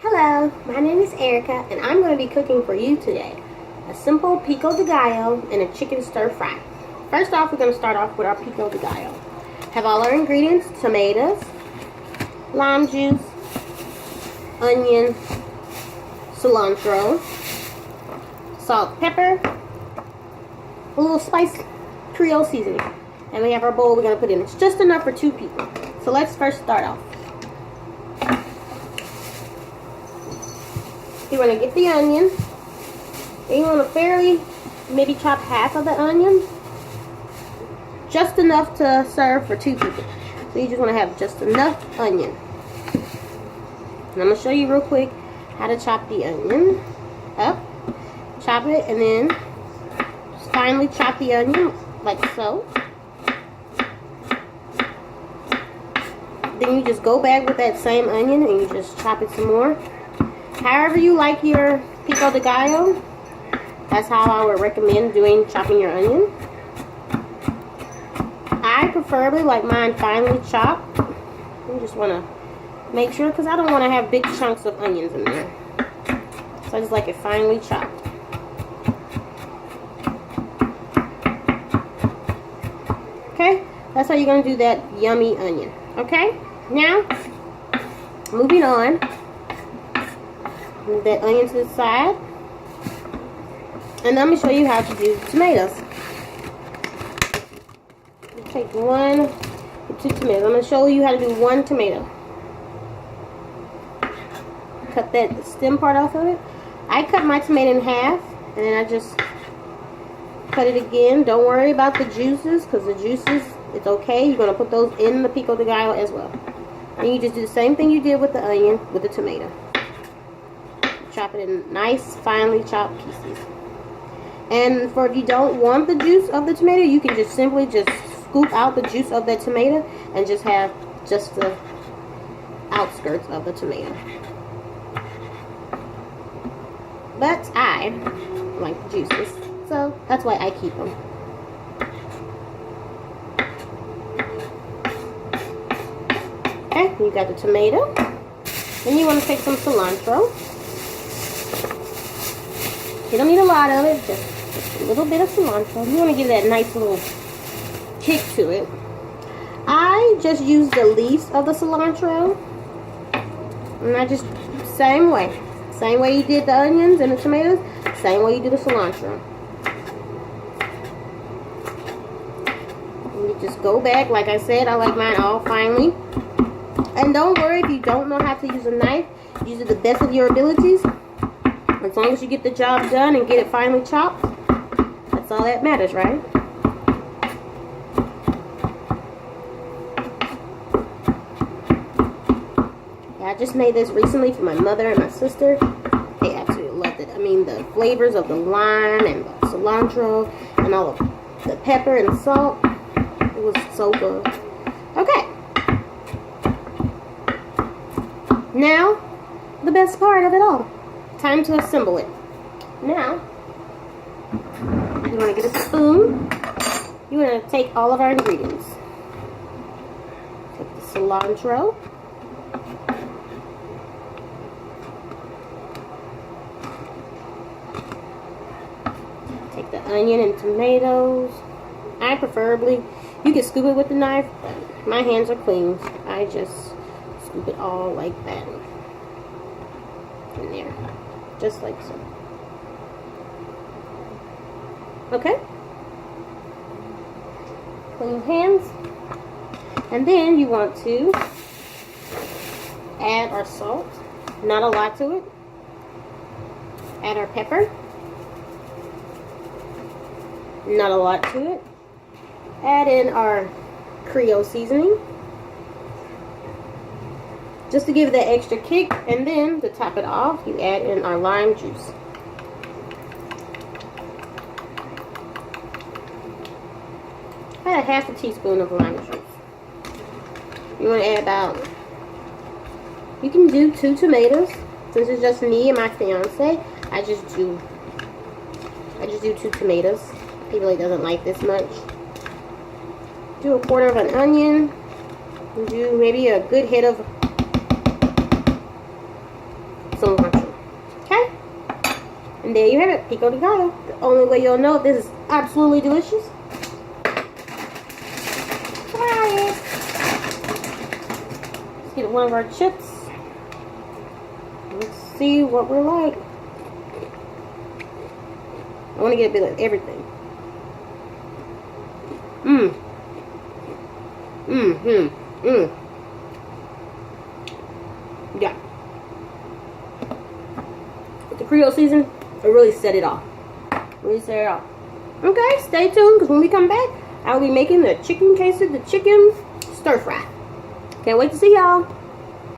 Hello, my name is Erica and I'm going to be cooking for you today a simple pico de gallo and a chicken stir fry. First off, we're going to start off with our pico de gallo. Have all our ingredients: tomatoes, lime juice, onion, cilantro, salt, pepper, a little spice, Creole seasoning. And we have our bowl we're going to put in. It's just enough for 2 people. So let's first start off. You want to get the onion. Then you want to maybe chop half of the onion. Just enough to serve for 2 people. So you just want to have just enough onion. And I'm going to show you real quick how to chop the onion up. Chop it and then just finely chop the onion like so. Then you just go back with that same onion and you just chop it some more. However you like your pico de gallo, that's how I would recommend chopping your onion. I preferably like mine finely chopped. You just want to make sure, because I don't want to have big chunks of onions in there. So I just like it finely chopped. Okay, that's how you're going to do that yummy onion. Okay, now moving on. Move that onion to the side. And I'm going to show you how to do tomatoes. Take 1 or 2 tomatoes. I'm going to show you how to do 1 tomato. Cut that stem part off of it. I cut my tomato in half. And then I just cut it again. Don't worry about the juices, because the juices, it's okay. You're going to put those in the pico de gallo as well. And you just do the same thing you did with the onion with the tomato. Chop it in nice, finely chopped pieces. And for if you don't want the juice of the tomato, you can just simply scoop out the juice of that tomato and just have just the outskirts of the tomato. But I like the juices, so that's why I keep them. Okay, you got the tomato. Then you want to take some cilantro. You don't need a lot of it, just a little bit of cilantro. You want to give that nice little kick to it. I just use the leaves of the cilantro. And I just, same way you did the onions and the tomatoes, same way you do the cilantro. And you just go back, like I said, I like mine all finely. And don't worry if you don't know how to use a knife, use it the best of your abilities. As long as you get the job done and get it finely chopped, that's all that matters, right? Yeah, I just made this recently for my mother and my sister. They absolutely loved it. I mean, the flavors of the lime and the cilantro and all of the pepper and salt, it was so good. Okay. Now, the best part of it all. Time to assemble it. Now, you want to get a spoon. You want to take all of our ingredients. Take the cilantro. Take the onion and tomatoes. I preferably, you can scoop it with the knife, but my hands are clean. I just scoop it all like that. In there. Just like so. Okay. Clean hands. And then you want to add our salt. Not a lot to it. Add our pepper. Not a lot to it. Add in our Creole seasoning. Just to give it that extra kick, and then to top it off, you add in our lime juice. I had a 1/2 teaspoon of lime juice. You want to add about, you can do 2 tomatoes. Since it's just me and my fiance, I just do 2 tomatoes. He really doesn't like this much. Do 1/4 of an onion. Do maybe a good head of And there you have it, pico de gallo. The only way you'll know if this is absolutely delicious. Try it. Let's get one of our chips. Let's see what we're like. I want to get a bit of everything. Yeah. With the Creole season, it really set it off. Okay, stay tuned because when we come back, I will be making the chicken queso, the chicken stir fry. Can't wait to see y'all.